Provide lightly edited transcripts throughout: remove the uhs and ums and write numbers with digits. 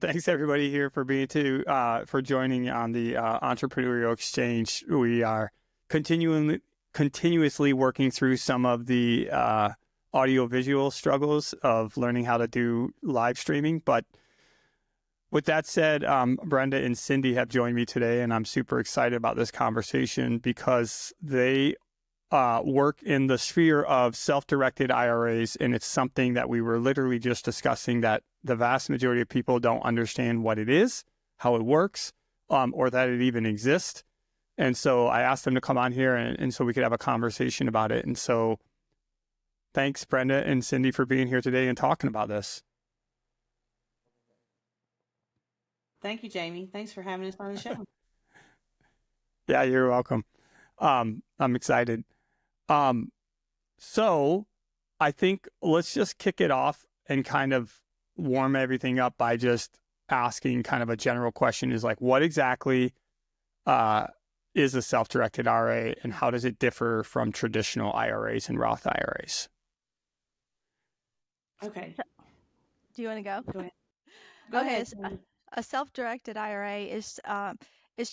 Thanks everybody here for for joining on the Entrepreneurial Exchange. We are continuously working through some of the audio-visual struggles of learning how to do live streaming. But with that said, Brenda and Cindy have joined me today, and I'm super excited about this conversation because they work in the sphere of self-directed IRAs, and it's something that we were literally just discussing, that the vast majority of people don't understand what it is, how it works, or that it even exists. And so I asked them to come on here and so we could have a conversation about it. And so thanks, Brenda and Cindy, for being here today and talking about this. Thank you, Jamie. Thanks for having us on the show. Yeah, you're welcome. I'm excited. So I think let's just kick it off and kind of warm everything up by just asking kind of a general question, is like, what exactly is a self-directed IRA, and how does it differ from traditional IRAs and Roth IRAs? Okay. Do you want to go? Go ahead. Okay. A self-directed IRA is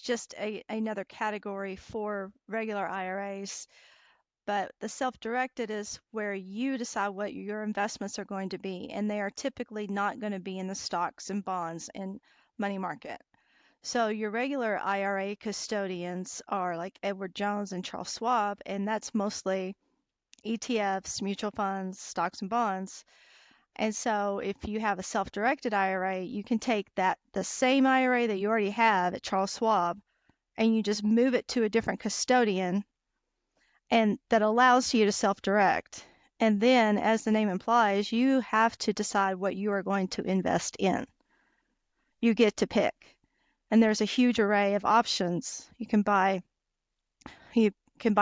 just another category for regular IRAs. But the self-directed is where you decide what your investments are going to be, and they are typically not going to be in the stocks and bonds and money market. So your regular IRA custodians are like Edward Jones and Charles Schwab, and that's mostly ETFs, mutual funds, stocks and bonds. And so if you have a self-directed IRA, you can take the same IRA that you already have at Charles Schwab, and you just move it to a different custodian, and that allows you to self-direct. And then, as the name implies, you have to decide what you are going to invest in. You get to pick. And there's a huge array of options. You can buy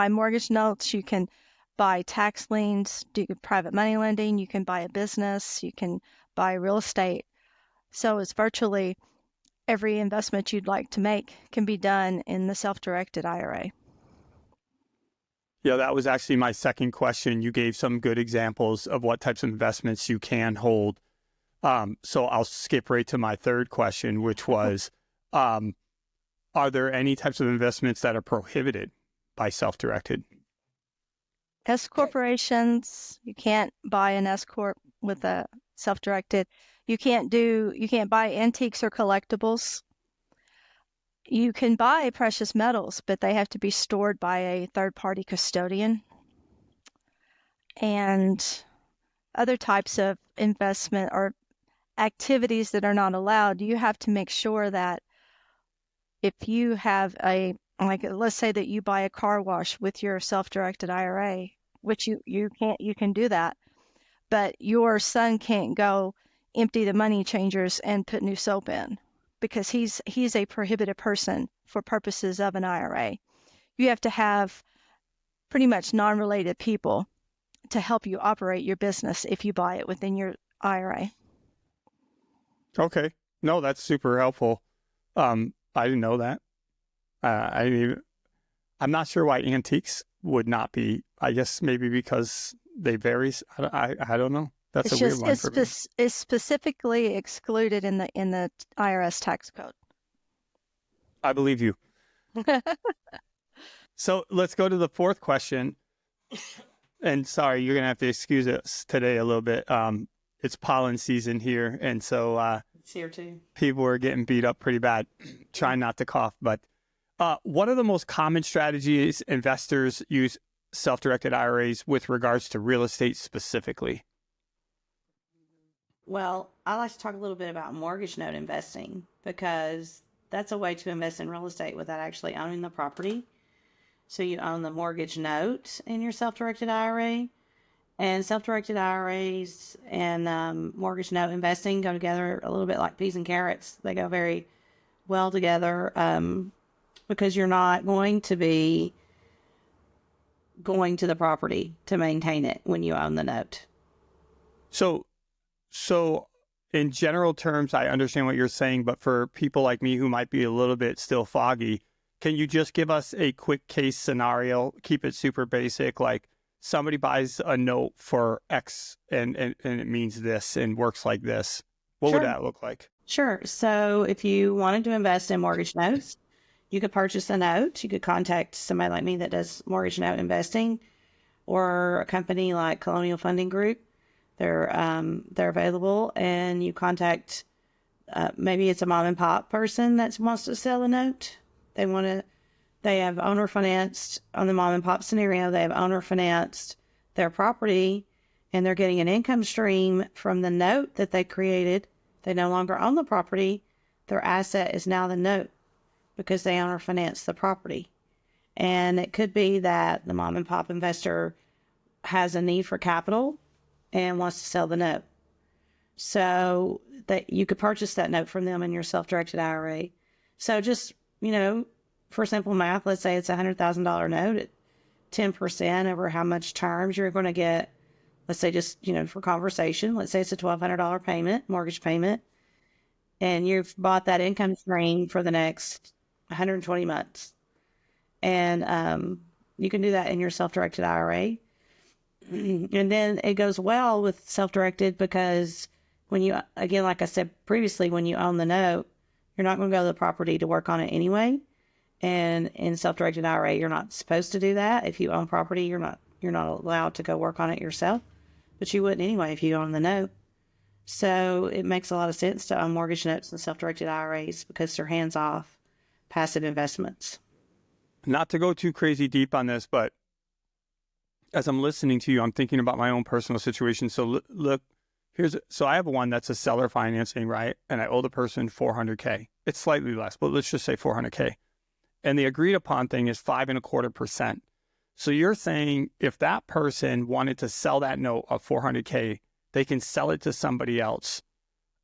mortgage notes, you can buy tax liens, do private money lending, you can buy a business, you can buy real estate. So it's virtually every investment you'd like to make can be done in the self-directed IRA. Yeah, that was actually my second question. You gave some good examples of what types of investments you can hold. So I'll skip right to my third question, which was, are there any types of investments that are prohibited by self-directed? S corporations, you can't buy an S corp with a self-directed. You can't buy antiques or collectibles. You can buy precious metals, but they have to be stored by a third-party custodian. And other types of investment or activities that are not allowed, you have to make sure that if you have let's say that you buy a car wash with your self-directed IRA, which you can do that, but your son can't go empty the money changers and put new soap in, because he's a prohibited person for purposes of an IRA. You have to have pretty much non-related people to help you operate your business if you buy it within your IRA. Okay. No, that's super helpful. I didn't know that. I'm not sure why antiques would not be. I guess maybe because they vary. I don't know. That's a weird one for me. It's specifically excluded in the IRS tax code. I believe you. So let's go to the fourth question. And sorry, you're gonna have to excuse us today a little bit. It's pollen season here, and so it's here too. People are getting beat up pretty bad. Trying not to cough, but what are the most common strategies investors use self-directed IRAs with regards to real estate specifically? Well, I like to talk a little bit about mortgage note investing, because that's a way to invest in real estate without actually owning the property. So you own the mortgage note in your self-directed IRA, and self-directed IRAs and mortgage note investing go together a little bit like peas and carrots. They go very well together because you're not going to be going to the property to maintain it when you own the note. So in general terms, I understand what you're saying, but for people like me who might be a little bit still foggy, can you just give us a quick case scenario? Keep it super basic, like somebody buys a note for X and it means this and works like this. What Sure. would that look like? Sure. So if you wanted to invest in mortgage notes, you could purchase a note. You could contact somebody like me that does mortgage note investing, or a company like Colonial Funding Group. They're available, and you contact maybe it's a mom and pop person that wants to sell a note. They have owner financed on the mom and pop scenario. They have owner financed their property, and they're getting an income stream from the note that they created. They no longer own the property. Their asset is now the note because they owner financed the property. And it could be that the mom and pop investor has a need for capital and wants to sell the note. So that you could purchase that note from them in your self-directed IRA. So just, for simple math, let's say it's a $100,000 note at 10% over how much terms you're going to get. Let's say just, for conversation, let's say it's a $1,200 payment, mortgage payment, and you've bought that income stream for the next 120 months. And you can do that in your self-directed IRA. And then it goes well with self-directed because when you, again, like I said previously, when you own the note, you're not going to go to the property to work on it anyway. And in self-directed IRA, you're not supposed to do that. If you own property, you're not allowed to go work on it yourself, but you wouldn't anyway if you own the note. So it makes a lot of sense to own mortgage notes and self-directed IRAs because they're hands-off passive investments. Not to go too crazy deep on this, but as I'm listening to you, I'm thinking about my own personal situation. So look, so I have one that's a seller financing, right? And I owe the person $400K. It's slightly less, but let's just say $400K. And the agreed upon thing is 5.25%. So you're saying if that person wanted to sell that note of $400K, they can sell it to somebody else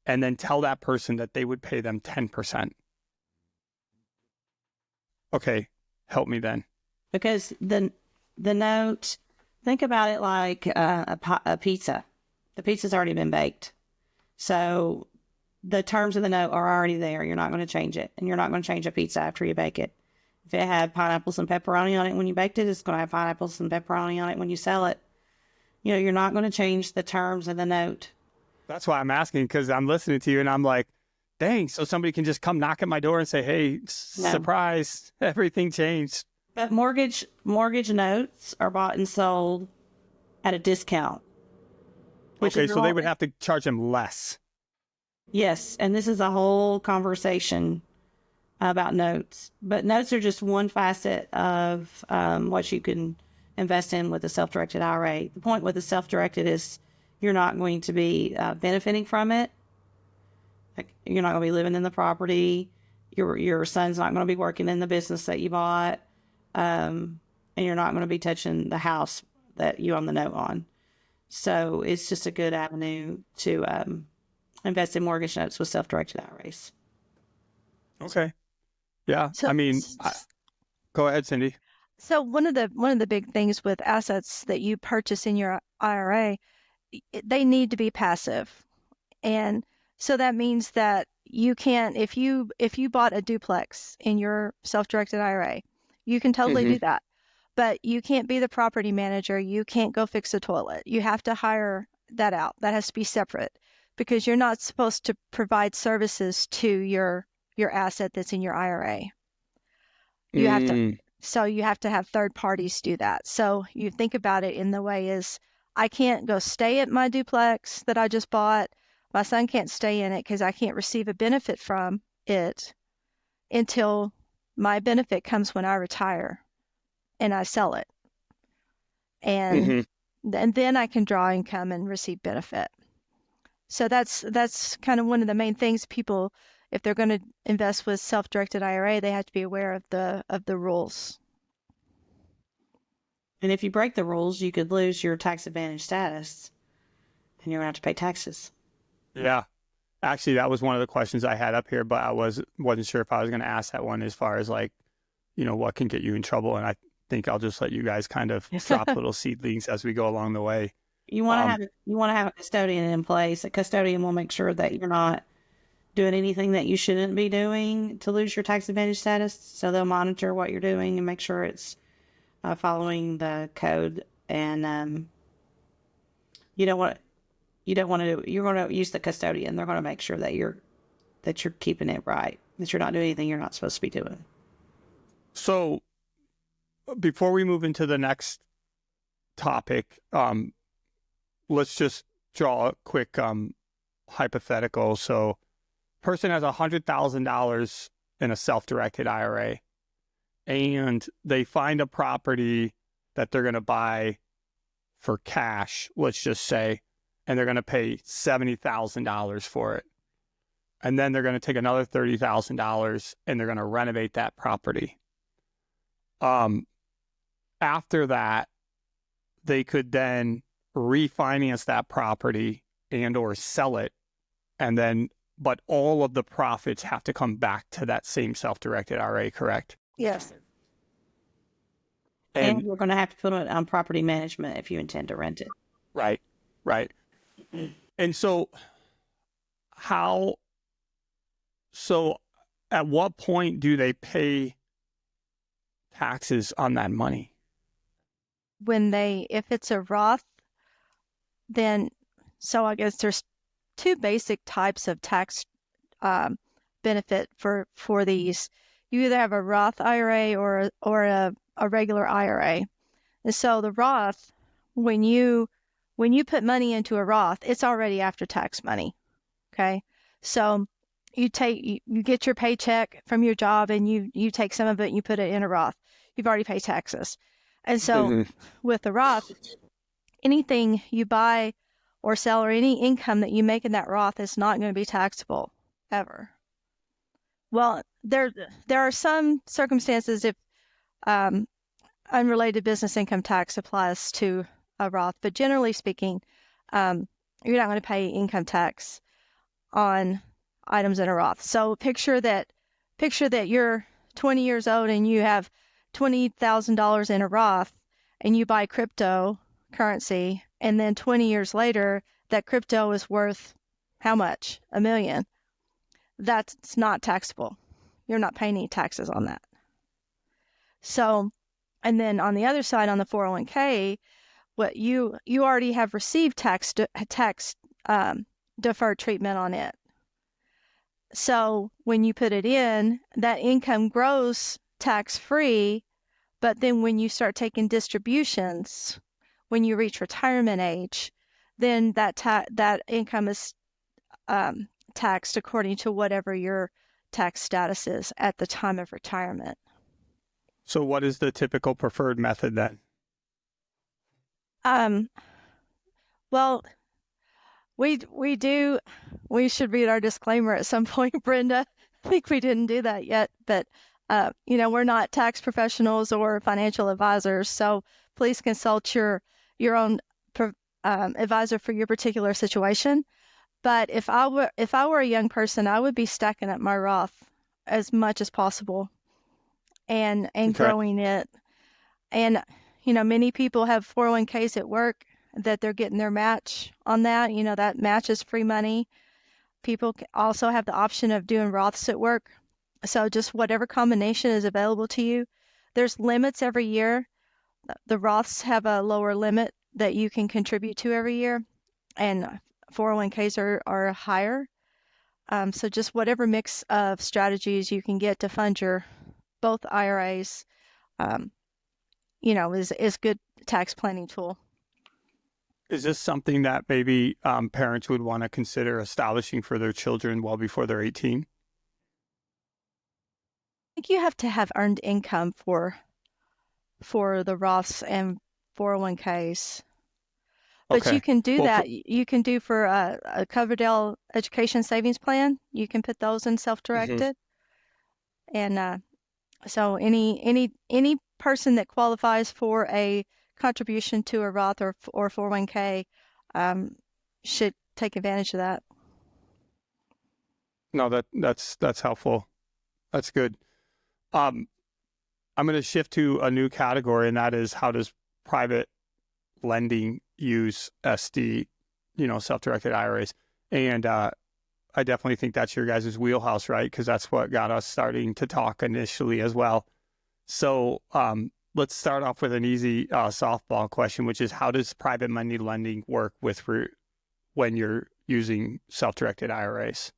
and then tell that person that they would pay them 10%. Okay, help me then. Because the note, think about it like a pizza. The pizza's already been baked. So the terms of the note are already there. You're not going to change it. And you're not going to change a pizza after you bake it. If it had pineapples and pepperoni on it when you baked it, it's going to have pineapples and pepperoni on it when you sell it. You're not going to change the terms of the note. That's why I'm asking, because I'm listening to you and I'm like, dang, so somebody can just come knock at my door and say, hey, surprise, everything changed. But mortgage notes are bought and sold at a discount. Okay, so they would have to charge them less. Yes, and this is a whole conversation about notes. But notes are just one facet of what you can invest in with a self-directed IRA. The point with the self-directed is you're not going to be benefiting from it. Like, you're not going to be living in the property. Your son's not going to be working in the business that you bought. And you're not going to be touching the house that you own the note on. So it's just a good avenue to invest in mortgage notes with self-directed IRAs. Okay. Yeah. So, Go ahead, Cindy. So one of the big things with assets that you purchase in your IRA, they need to be passive. And so that means that you can't, if you bought a duplex in your self-directed IRA, you can totally do that. But you can't be the property manager. You can't go fix a toilet. You have to hire that out. That has to be separate because you're not supposed to provide services to your asset that's in your IRA. You have to, so you have to have third parties do that. So you think about it in the way is, I can't go stay at my duplex that I just bought. My son can't stay in it because I can't receive a benefit from it until my benefit comes when I retire and I sell it. And then I can draw income and receive benefit. So that's kind of one of the main things people, if they're going to invest with self-directed IRA, they have to be aware of the rules. And if you break the rules, you could lose your tax advantage status and you're going to have to pay taxes. Yeah. Actually, that was one of the questions I had up here, but I wasn't sure if I was going to ask that one as far as like, what can get you in trouble. And I think I'll just let you guys kind of drop little seedlings as we go along the way. You want to have a custodian in place. A custodian will make sure that you're not doing anything that you shouldn't be doing to lose your tax advantage status. So they'll monitor what you're doing and make sure it's following the code. And you're going to use the custodian. They're going to make sure that you're that you're keeping it right, that you're not doing anything you're not supposed to be doing. So before we move into the next topic, let's just draw a quick hypothetical. So person has $100,000 in a self-directed IRA, and they find a property that they're going to buy for cash, let's just say, and they're going to pay $70,000 for it. And then they're going to take another $30,000 and they're going to renovate that property. After that, they could then refinance that property and or sell it, and then, but all of the profits have to come back to that same self-directed IRA, correct? Yes. And you're going to have to put it on property management if you intend to rent it. Right. And so at what point do they pay taxes on that money? If it's a Roth, then, so I guess there's two basic types of tax benefit for these. You either have a Roth IRA or a regular IRA. And so the Roth, when you put money into a Roth, it's already after tax money. Okay. So you get your paycheck from your job and you take some of it and you put it in a Roth. You've already paid taxes. And so with the Roth, anything you buy or sell or any income that you make in that Roth is not going to be taxable ever. Well, there are some circumstances if unrelated business income tax applies to a Roth, but generally speaking, you're not going to pay income tax on items in a Roth. So picture that you're 20 years old and you have $20,000 in a Roth and you buy cryptocurrency, and then 20 years later, that crypto is worth how much? $1 million. That's not taxable. You're not paying any taxes on that. So, and then on the other side, on the 401k, what you already have received tax deferred treatment on it. So when you put it in, that income grows tax-free, but then when you start taking distributions, when you reach retirement age, then that income is taxed according to whatever your tax status is at the time of retirement. So what is the typical preferred method then? Well, we should read our disclaimer at some point, Brenda. I think we didn't do that yet, but we're not tax professionals or financial advisors, so please consult your own advisor for your particular situation. But if I were a young person, I would be stacking up my Roth as much as possible and growing it. And many people have 401ks at work that they're getting their match on that. That match is free money. People also have the option of doing Roths at work. So just whatever combination is available to you. There's limits every year. The Roths have a lower limit that you can contribute to every year, and 401ks are higher. So just whatever mix of strategies you can get to fund your both IRAs, is good tax planning tool. Is this something that maybe parents would want to consider establishing for their children well before they're 18? I think you have to have earned income for the Roths and 401ks. But Okay. you can do that. You can do for a Coverdell Education Savings Plan. You can put those in self-directed. And so any person that qualifies for a contribution to a Roth or 401k should take advantage of that. No, that's helpful. That's good. I'm going to shift to a new category, and that is, how does private lending use SD, self-directed IRAs? And I definitely think that's your guys' wheelhouse, right? Because that's what got us starting to talk initially as well. So let's start off with an easy softball question, which is, how does private money lending work when you're using self-directed IRAs?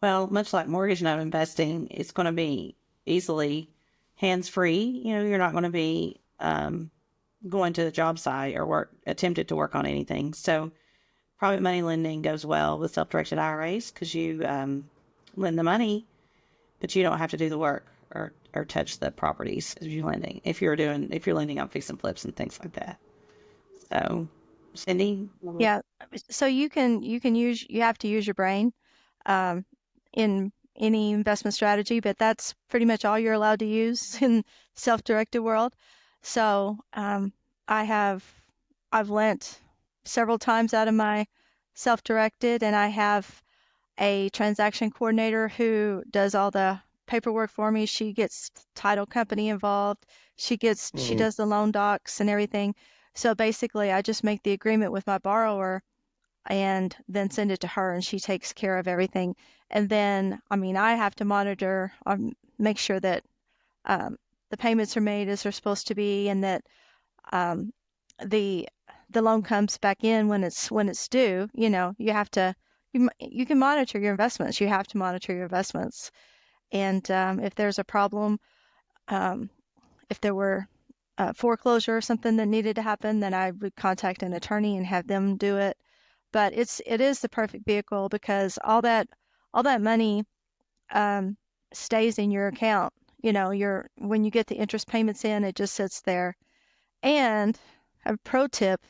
Well, much like mortgage note investing, it's going to be easily hands-free. You're not going to be going to the job site or attempted to work on anything. So private money lending goes well with self-directed IRAs because you lend the money, but you don't have to do the work or touch the properties as you're lending. If you're lending on fix and flips and things like that. So, Cindy? Yeah. So you have to use your brain in any investment strategy, but that's pretty much all you're allowed to use in self-directed world. So I've lent several times out of my self-directed, and I have a transaction coordinator who does all the paperwork for me. She gets title company involved. She does the loan docs and everything. So basically, I just make the agreement with my borrower and then send it to her, and she takes care of everything. And then, I have to monitor, make sure that the payments are made as they're supposed to be, and that the loan comes back in when it's due. You have to you can monitor your investments. You have to monitor your investments, and if there's a problem, if there were foreclosure or something that needed to happen, then I would contact an attorney and have them do it. But it is the perfect vehicle because all that money stays in your account. When you get the interest payments in, it just sits there. And a pro tip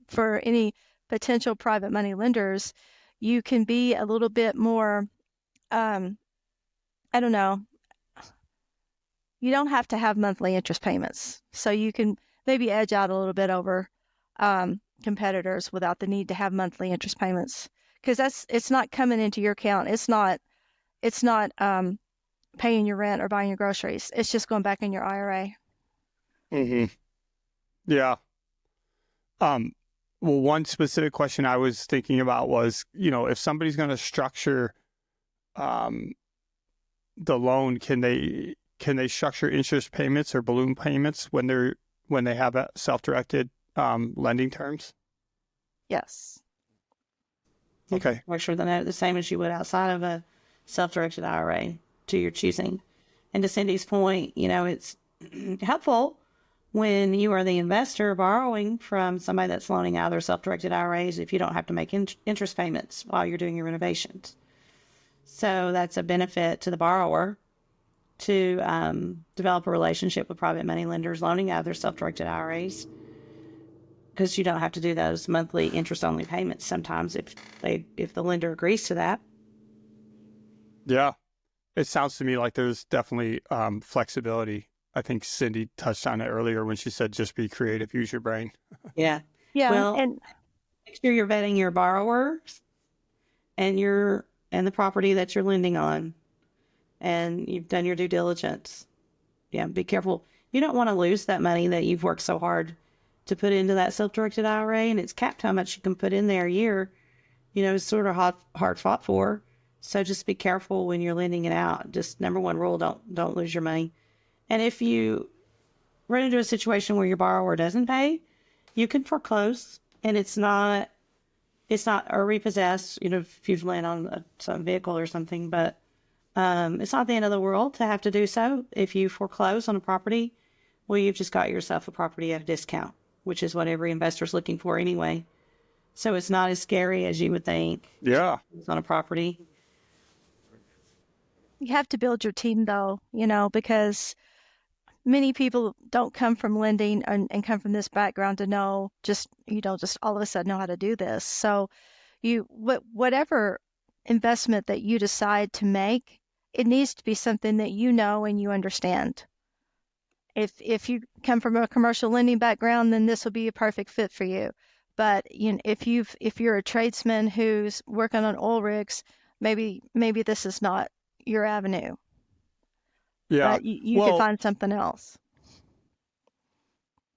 for any potential private money lenders, you can be a little bit more, I don't know, you don't have to have monthly interest payments. So you can maybe edge out a little bit over competitors without the need to have monthly interest payments, because it's not coming into your account. It's not paying your rent or buying your groceries. It's just going back in your IRA. Mm-hmm. Yeah. Well, one specific question I was thinking about was, if somebody's going to structure the loan, can they structure interest payments or balloon payments when they have a self-directed lending terms? Yes. Okay. Structure the note the same as you would outside of a self-directed IRA to your choosing. And to Cindy's point, it's helpful when you are the investor borrowing from somebody that's loaning out their self-directed IRAs if you don't have to make interest payments while you're doing your renovations. So that's a benefit to the borrower to develop a relationship with private money lenders loaning out their self-directed IRAs, because you don't have to do those monthly interest-only payments sometimes if the lender agrees to that. Yeah. It sounds to me like there's definitely I think Cindy touched on it earlier when she said, just be creative, use your brain. Yeah. Yeah. Well, And make sure you're vetting your borrowers and the property that you're lending on, and you've done your due diligence. Yeah. Be careful. You don't want to lose that money that you've worked so hard to put into that self-directed IRA, and it's capped how much you can put in there a year. It's sort of hard fought for. So just be careful when you're lending it out. Just number one rule, don't lose your money. And if you run into a situation where your borrower doesn't pay, you can foreclose, and it's not or repossess, if you've lent on some vehicle or something, but it's not the end of the world to have to do so. If you foreclose on a property, well, you've just got yourself a property at a discount, which is what every investor's looking for anyway. So it's not as scary as you would think. Yeah. On a property. you have to build your team though, because many people don't come from lending and come from this background to know just all of a sudden know how to do this. So whatever investment that you decide to make, it needs to be something that you know and you understand. If you come from a commercial lending background, then this will be a perfect fit for you. But if you're a tradesman who's working on oil rigs, maybe this is not your avenue. Yeah. But you could find something else.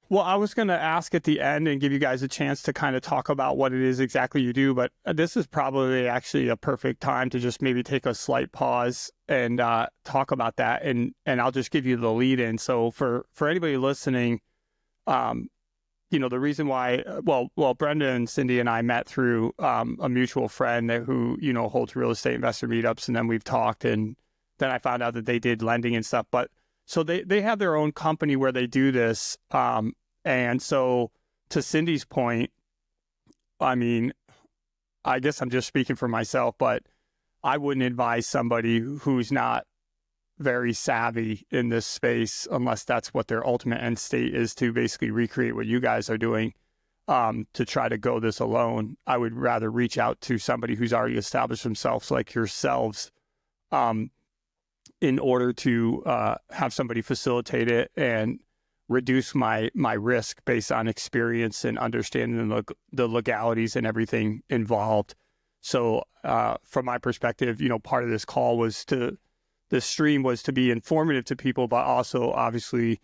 Well, I was going to ask at the end and give you guys a chance to kind of talk about what it is exactly you do, but this is probably actually a perfect time to just maybe take a slight pause and talk about that. And I'll just give you the lead in. So for anybody listening, the reason why, well, Brenda and Cindy and I met through a mutual friend who, holds real estate investor meetups. And then we've talked, and then I found out that they did lending and stuff. But so they have their own company where they do this. And so to Cindy's point, I mean, I guess I'm just speaking for myself, but I wouldn't advise somebody who's not very savvy in this space, unless that's what their ultimate end state is, to basically recreate what you guys are doing, to try to go this alone. I would rather reach out to somebody who's already established themselves like yourselves, in order to have somebody facilitate it and reduce my risk based on experience and understanding the legalities and everything involved. So from my perspective, part of this call was this stream was to be informative to people, but also obviously,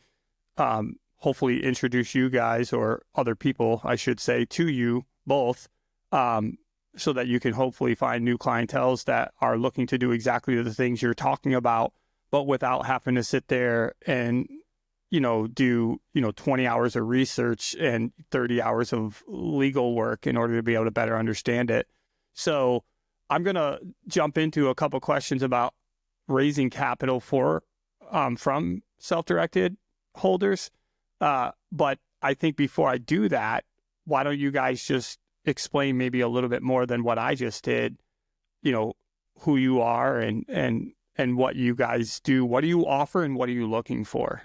hopefully introduce you guys, or other people, I should say, to you both, so that you can hopefully find new clienteles that are looking to do exactly the things you're talking about, but without having to sit there and, do, 20 hours of research and 30 hours of legal work in order to be able to better understand it. So I'm going to jump into a couple questions about raising capital from self-directed holders. But I think before I do that, why don't you guys just explain maybe a little bit more than what I just did, who you are and what you guys do. What do you offer and what are you looking for?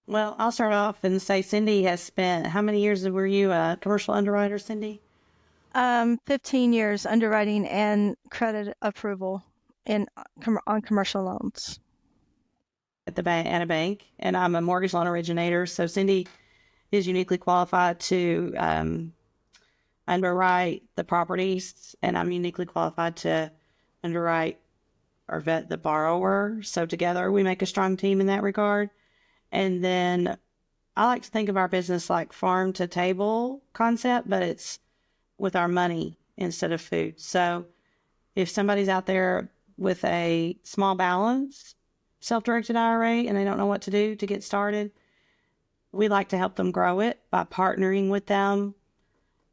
Well, I'll start off and say Cindy has spent, how many years were you a commercial underwriter, Cindy? 15 years underwriting and credit approval on commercial loans. At a bank, and I'm a mortgage loan originator. So Cindy is uniquely qualified to underwrite the properties, and I'm uniquely qualified to underwrite or vet the borrower. So together we make a strong team in that regard. And then I like to think of our business like farm to table concept, but it's with our money instead of food. So if somebody's out there with a small balance self-directed IRA and they don't know what to do to get started, we like to help them grow it by partnering with them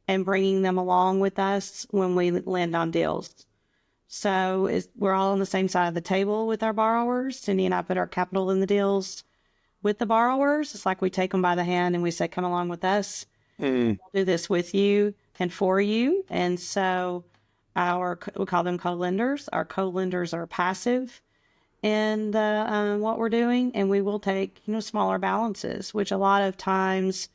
and bringing them along with us when we land on deals. So we're all on the same side of the table with our borrowers. Cindy and I put our capital in the deals with the borrowers. It's like we take them by the hand and we say, come along with us. We'll do this with you and for you. And so we call them co-lenders. Our co-lenders are passive in what we're doing, and we will take, smaller balances, which a lot of times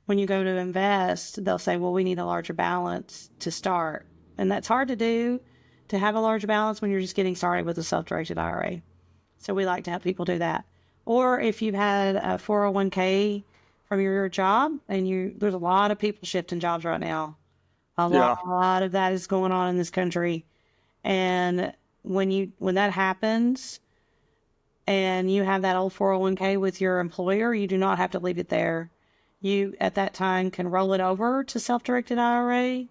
when you go to invest, they'll say, well, we need a larger balance to start. And that's hard to do, to have a large balance when you're just getting started with a self-directed IRA. So we like to help people do that. Or if you've had a 401k from your job, and there's a lot of people shifting jobs right now. A lot of that is going on in this country. And when that happens and you have that old 401k with your employer, you do not have to leave it there. You, at that time, can roll it over to self-directed IRA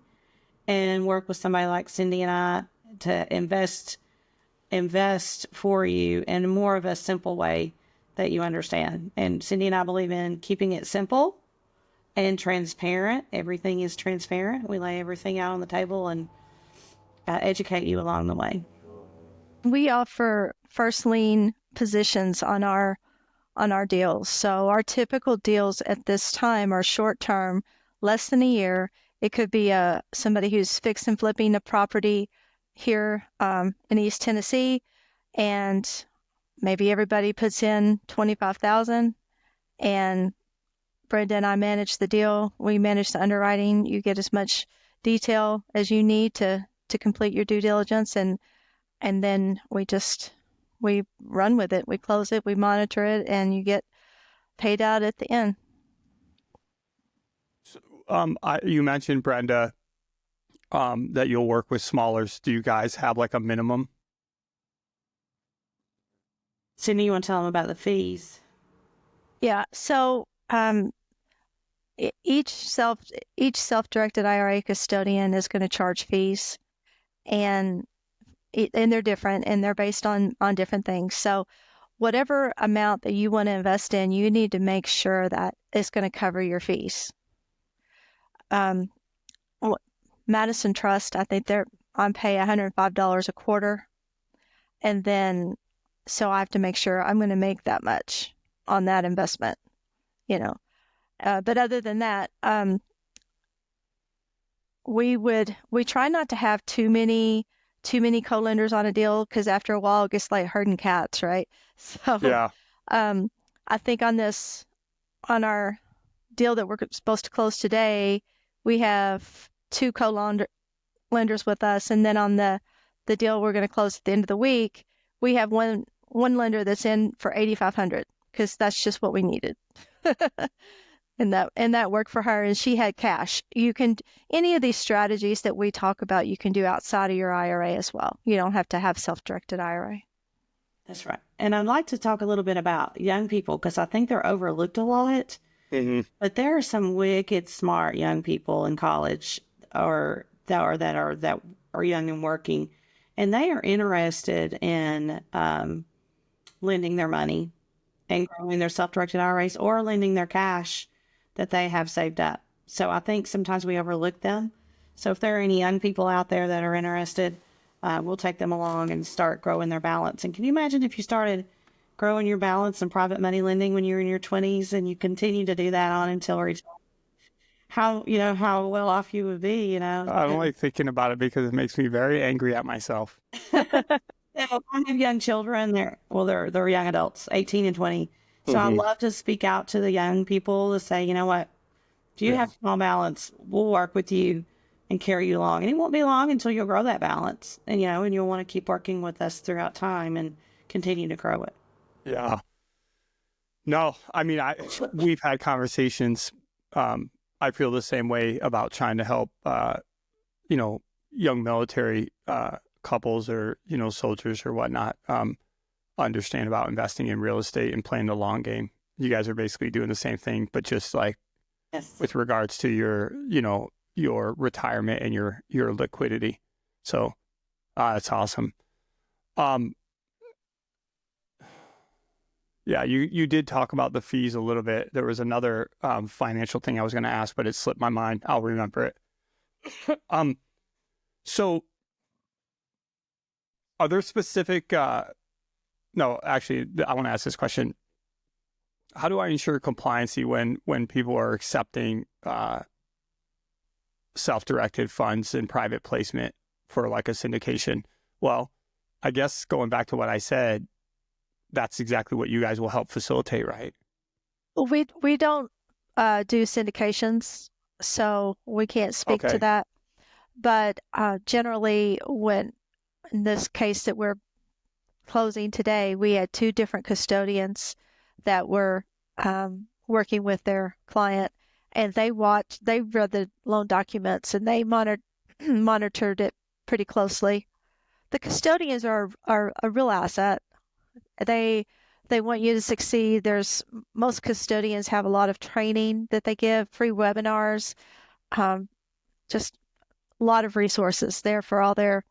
and work with somebody like Cindy and I to invest for you in more of a simple way that you understand. And Cindy and I believe in keeping it simple and transparent. Everything is transparent. We lay everything out on the table and educate you along the way. We offer first lien positions on our deals. So our typical deals at this time are short term, less than a year. It could be somebody who's fix and flipping a property here in East Tennessee, and maybe everybody puts in $25,000, and Brenda and I manage the deal. We manage the underwriting. You get as much detail as you need to complete your due diligence, and then we run with it. We close it, we monitor it, and you get paid out at the end. So, you mentioned, Brenda, that you'll work with smallers. Do you guys have like a minimum? Cindy, you want to tell them about the fees? Yeah. So each self-directed IRA custodian is going to charge fees, and they're different, and they're based on different things. So whatever amount that you want to invest in, you need to make sure that it's going to cover your fees. Madison Trust, I think I'm paying $105 a quarter. And then, so I have to make sure I'm going to make that much on that investment, but other than that, we try not to have too many co-lenders on a deal, because after a while it gets like herding cats, right? So Yeah. I think on our deal that we're supposed to close today, we have 2 co-lenders with us, and then on the deal we're going to close at the end of the week, we have one lender that's in for $8,500, because that's just what we needed. And that worked for her, and she had cash. Any of these strategies that we talk about, you can do outside of your IRA as well. You don't have to have self-directed IRA. That's right. And I'd like to talk a little bit about young people, because I think they're overlooked a lot. Mm-hmm. But there are some wicked smart young people in college or that are young and working, and they are interested in lending their money and growing their self-directed IRAs, or lending their cash that they have saved up. So I think sometimes we overlook them. So if there are any young people out there that are interested, we'll take them along and start growing their balance. And can you imagine if you started growing your balance in private money lending when you're in your 20s, and you continue to do that on until retirement? How well off you would be, I don't like thinking about it, because it makes me very angry at myself. I have young children. They're young adults, 18 and 20. So I love to speak out to the young people to say, you know what, if you have small balance, we'll work with you and carry you along. And it won't be long until you'll grow that balance. And, and you'll want to keep working with us throughout time and continue to grow it. Yeah. No, I mean, we've had conversations. I feel the same way about trying to help, young military couples, or, soldiers or whatnot, understand about investing in real estate and playing the long game. You guys are basically doing the same thing, but just like with regards to your retirement and your liquidity. So that's awesome. Yeah, you did talk about the fees a little bit. There was another financial thing I was going to ask, but it slipped my mind. I'll remember it. So are there specific no, actually, I want to ask this question. How do I ensure compliancy when people are accepting self-directed funds in private placement for like a syndication? Well, I guess going back to what I said, that's exactly what you guys will help facilitate, right? Well, we don't do syndications, so we can't speak to that. But generally, in this case that we're closing today, we had 2 different custodians that were working with their client, and they read the loan documents, and they monitored it pretty closely. The custodians are a real asset. They want you to succeed. Most custodians have a lot of training that they give, free webinars, just a lot of resources there for all their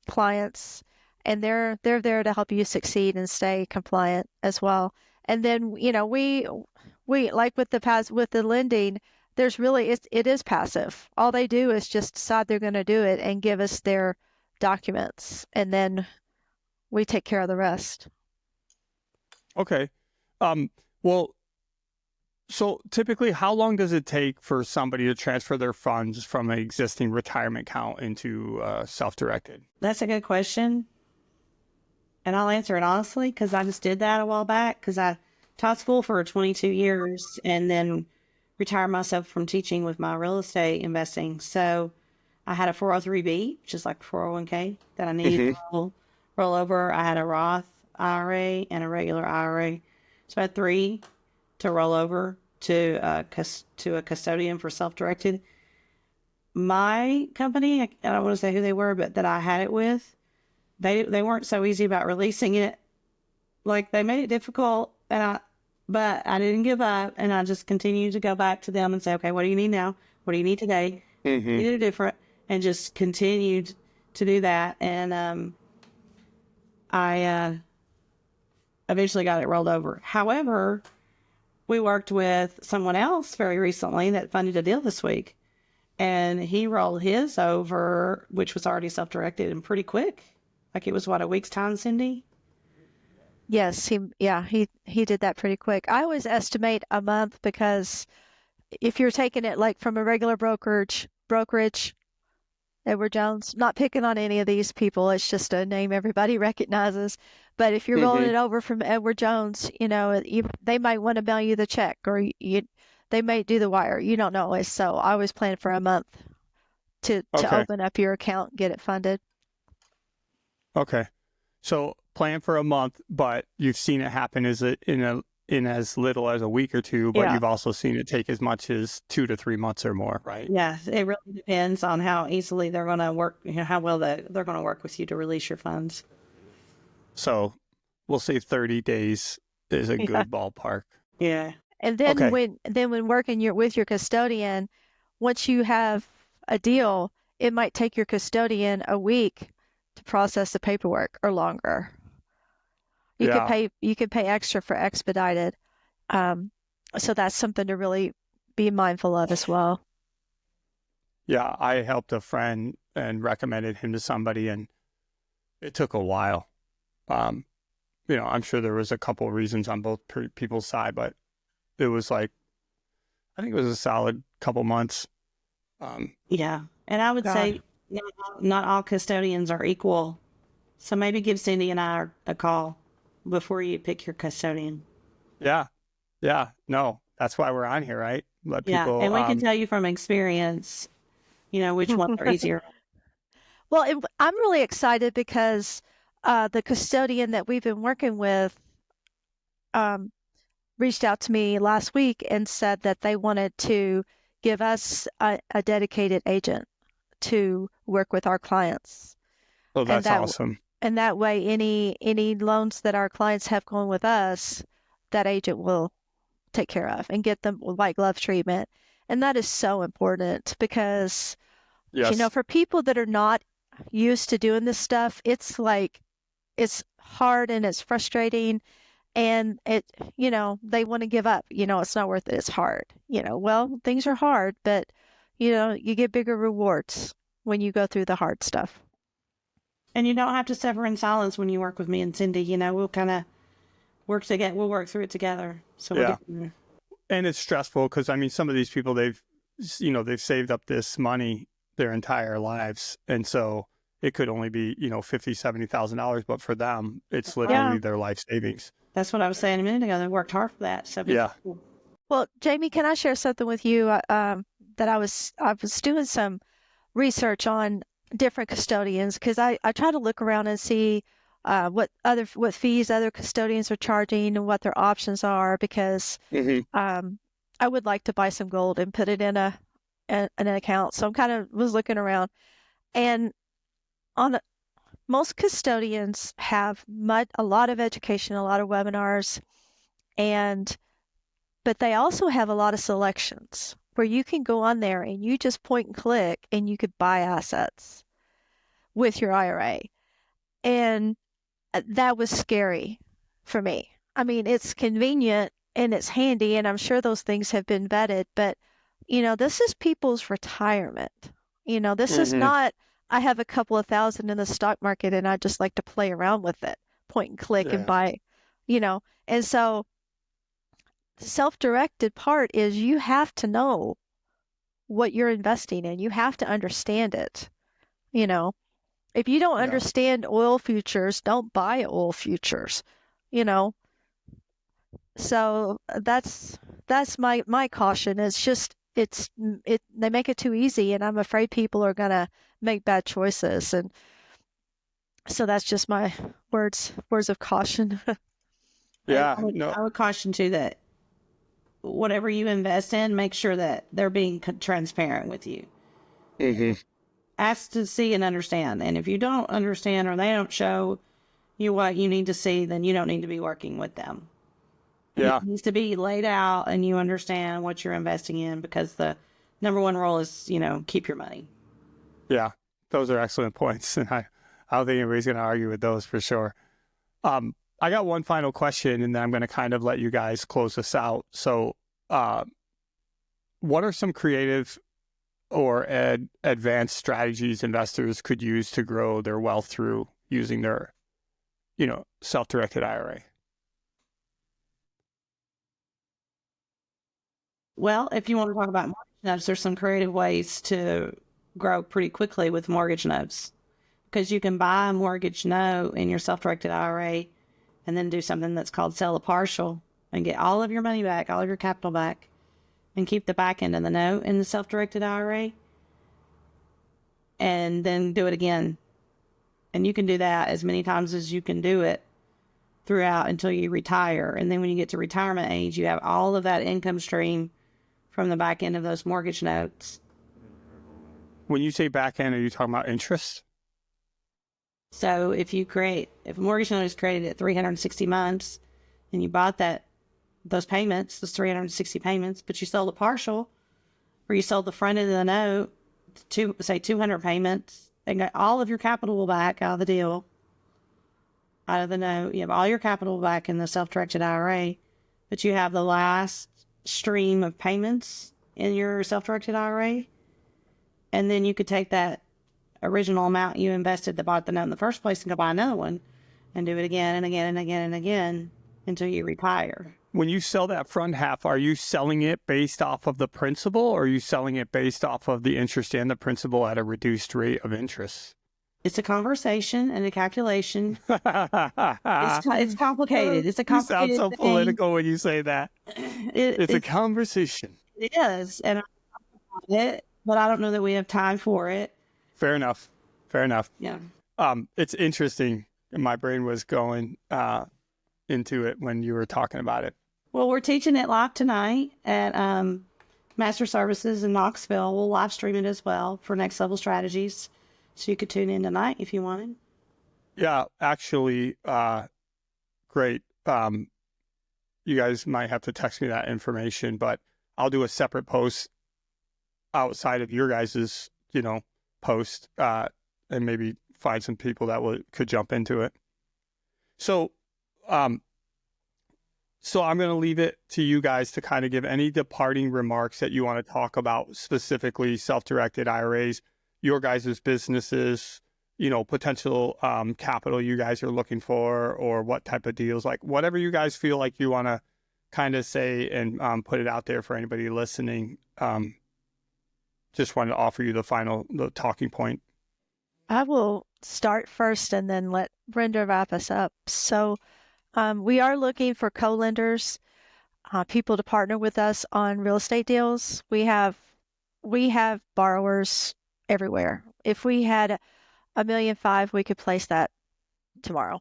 clients. And they're there to help you succeed and stay compliant as well. And then, we like with the lending, it is passive. All they do is just decide they're going to do it and give us their documents, and then we take care of the rest. Okay. Well, so typically, how long does it take for somebody to transfer their funds from an existing retirement account into self-directed? That's a good question. And I'll answer it honestly, because I just did that a while back, because I taught school for 22 years and then retired myself from teaching with my real estate investing. So I had a 403B, just like 401k, that I needed to roll over. I had a Roth IRA and a regular IRA. So I had 3 to roll over to a custodian for self-directed. My company, I don't want to say who they were, but that I had it with, they weren't so easy about releasing it. Like, they made it difficult, but I didn't give up, and I just continued to go back to them and say, okay, what do you need now? What do you need today? You need different, and just continued to do that. And I eventually got it rolled over. However, we worked with someone else very recently that funded a deal this week, and he rolled his over, which was already self-directed, and pretty quick. Like, it was what, a week's time, Cindy? Yes, he did that pretty quick. I always estimate a month because if you're taking it like from a regular brokerage, Edward Jones, not picking on any of these people, it's just a name everybody recognizes. But if you're rolling it over from Edward Jones, they might want to mail you the check, or they may do the wire. You don't know. So I always plan for a month to Okay. open up your account, get it funded. Okay. So plan for a month, but you've seen it happen in as little as a week or two, but Yeah. you've also seen it take as much as 2 to 3 months or more, right? Yeah, it really depends on how easily they're going to work, how well they're going to work with you to release your funds. So we'll say 30 days is a good ballpark. Yeah. And then Okay. when working with your custodian, once you have a deal, it might take your custodian a week to process the paperwork or longer. You could pay extra for expedited. So that's something to really be mindful of as well. Yeah, I helped a friend and recommended him to somebody, and it took a while. I'm sure there was a couple of reasons on both people's side, but it was like, I think it was a solid couple months. Yeah. And I would say not all custodians are equal. So maybe give Cindy and I a call before you pick your custodian. Yeah. Yeah. No, that's why we're on here, right? Let people. And we can tell you from experience, which ones are easier. Well, I'm really excited because the custodian that we've been working with reached out to me last week and said that they wanted to give us a dedicated agent to work with our clients. Oh, that's awesome. And that way, any loans that our clients have going with us, that agent will take care of and get them like glove treatment. And that is so important because, Yes. for people that are not used to doing this stuff, it's hard and it's frustrating, and they want to give up. It's not worth it. It's hard. Well, things are hard, but you get bigger rewards when you go through the hard stuff. And you don't have to suffer in silence when you work with me and Cindy. We'll kind of work together. We'll work through it together. So yeah. And it's stressful because, some of these people, they've saved up this money their entire lives. And so it could only be, $50,000, $70,000, but for them, it's literally their life savings. That's what I was saying a minute ago. They worked hard for that. So yeah. Well, Jamie, can I share something with you? That I was doing some research on different custodians because I try to look around and see what fees other custodians are charging and what their options are, because I would like to buy some gold and put it in an account. So I was looking around, and most custodians have a lot of education, a lot of webinars, but they also have a lot of selections where you can go on there and you just point and click and you could buy assets with your IRA. And that was scary for me. It's convenient and it's handy, and I'm sure those things have been vetted, but this is people's retirement. This is not, I have a couple of thousand in the stock market and I just like to play around with it, point and click and buy, and so the self-directed part is you have to know what you're investing in. You have to understand it. If you don't understand oil futures, don't buy oil futures, So that's my caution. It's just, they make it too easy, and I'm afraid people are going to make bad choices. And so that's just my words of caution. Yeah. I would caution too that whatever you invest in, make sure that they're being transparent with you. Ask to see and understand. And if you don't understand or they don't show you what you need to see, then you don't need to be working with them. Yeah. It needs to be laid out and you understand what you're investing in, because the number one rule is, keep your money. Yeah. Those are excellent points. And I don't think anybody's going to argue with those for sure. I got one final question, and then I'm going to kind of let you guys close this out. So, what are some creative or advanced strategies investors could use to grow their wealth through using their, self-directed IRA? Well, if you want to talk about mortgage notes, there's some creative ways to grow pretty quickly with mortgage notes, because you can buy a mortgage note in your self-directed IRA and then do something that's called sell a partial and get all of your money back, all of your capital back, and keep the back end of the note in the self-directed IRA, and then do it again. And you can do that as many times as you can do it throughout until you retire. And then when you get to retirement age, you have all of that income stream from the back end of those mortgage notes. When you say back end, are you talking about interest? So if a mortgage note is created at 360 months and you bought those 360 payments, but you sold a partial, or you sold the front end of the note, say 200 payments, and got all of your capital back out of the deal, out of the note. You have all your capital back in the self-directed IRA, but you have the last stream of payments in your self-directed IRA. And then you could take that original amount you invested that bought the note in the first place and go buy another one and do it again and again and again and again until you retire. When you sell that front half, are you selling it based off of the principal, or are you selling it based off of the interest and the principal at a reduced rate of interest? It's a conversation and a calculation. It's complicated. It's a complicated You sound so thing. political when you say that. It's a conversation. It is, and I talk about it, but I don't know that we have time for it. Fair enough. Yeah. It's interesting. My brain was going into it when you were talking about it. Well, we're teaching it live tonight at Master Services in Knoxville. We'll live stream it as well for Next Level Strategies. So you could tune in tonight if you wanted. Yeah, actually, great. You guys might have to text me that information, but I'll do a separate post outside of your guys's, post, and maybe find some people that could jump into it. So I'm going to leave it to you guys to kind of give any departing remarks that you want to talk about, specifically self-directed IRAs, your guys' businesses, potential capital you guys are looking for, or what type of deals, like whatever you guys feel like you want to kind of say and put it out there for anybody listening. Just wanted to offer you the talking point. I will start first and then let Brenda wrap us up. So we are looking for co-lenders, people to partner with us on real estate deals. We have borrowers everywhere. If we had $1.5 million, we could place that tomorrow.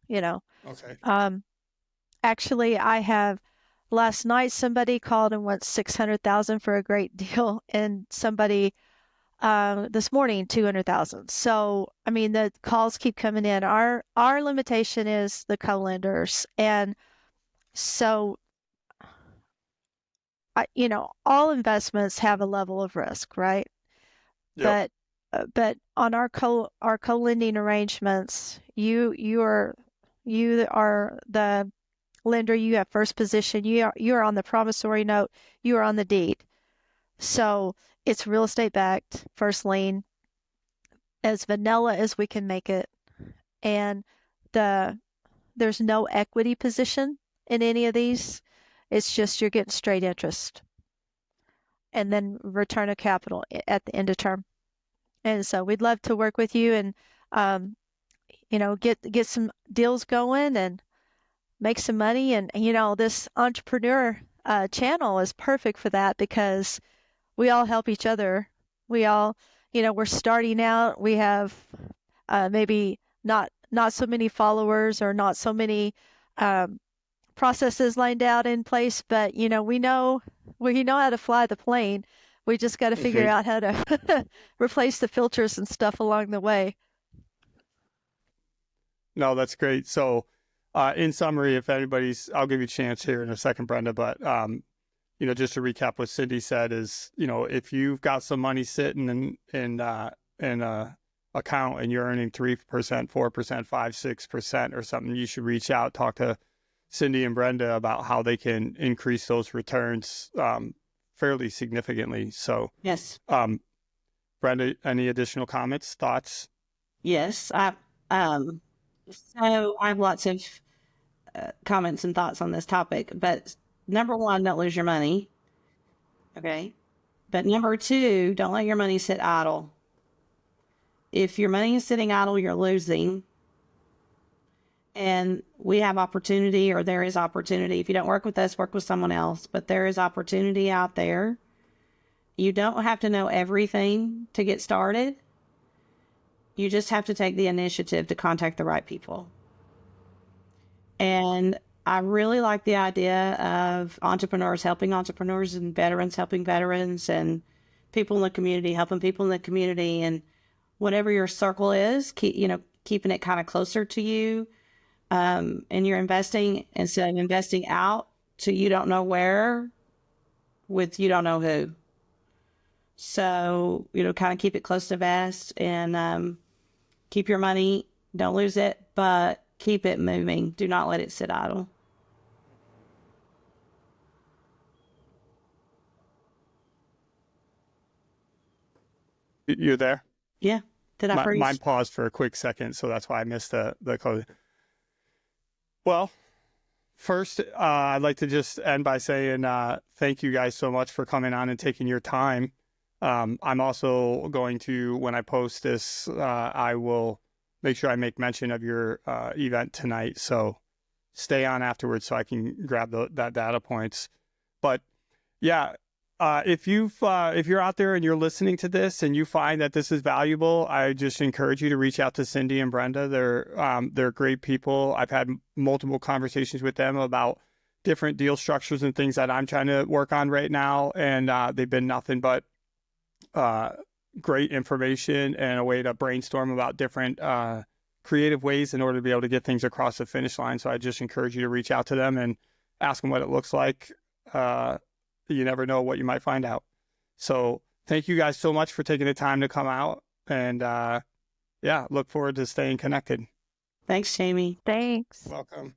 Okay. Actually, last night somebody called and wants $600,000 for a great deal, and somebody this morning $200,000. So I mean, the calls keep coming in. Our limitation is the co-lenders, and so all investments have a level of risk, right? Yep. But on our co-lending arrangements, you are the lender. You have first position. You are on the promissory note. You are on the deed. So it's real estate backed, first lien, as vanilla as we can make it, and there's no equity position in any of these. It's just you're getting straight interest, and then return of capital at the end of term. And so we'd love to work with you and, get some deals going and make some money. And, this entrepreneur channel is perfect for that, because we all help each other. We all, we're starting out. We have maybe not so many followers or not so many processes lined out in place, but, we know how to fly the plane. We just got to figure out how to replace the filters and stuff along the way. No, that's great. So in summary, I'll give you a chance here in a second, Brenda, but, just to recap what Cindy said is, if you've got some money sitting in a account and you're earning 3%, 4%, 5%, 6% or something, you should reach out, talk to Cindy and Brenda about how they can increase those returns fairly significantly. So, Yes. Brenda, any additional comments, thoughts? Yes. So I have lots of comments and thoughts on this topic, but number one, don't lose your money. Okay. But number two, don't let your money sit idle. If your money is sitting idle, you're losing. And we have opportunity, or there is opportunity. If you don't work with us, work with someone else. But there is opportunity out there. You don't have to know everything to get started. You just have to take the initiative to contact the right people. And I really like the idea of entrepreneurs helping entrepreneurs and veterans helping veterans and people in the community helping people in the community. And whatever your circle is, keeping it kind of closer to you. And you're investing instead of investing out to you don't know where with you don't know who. So, kind of keep it close to vest and keep your money. Don't lose it, but keep it moving. Do not let it sit idle. You're there? Yeah. Did I freeze? Mine paused for a quick second, so that's why I missed the code. Well, first, I'd like to just end by saying thank you guys so much for coming on and taking your time. I'm also going to, when I post this, I will make sure I make mention of your event tonight. So stay on afterwards so I can grab that data points. But yeah, if you're out there and you're listening to this and you find that this is valuable, I just encourage you to reach out to Cindy and Brenda. They're great people. I've had multiple conversations with them about different deal structures and things that I'm trying to work on right now, and they've been nothing but great information and a way to brainstorm about different creative ways in order to be able to get things across the finish line. So I just encourage you to reach out to them and ask them what it looks like. You never know what you might find out. So thank you guys so much for taking the time to come out, and look forward to staying connected. Thanks, Jamie. Thanks. Welcome.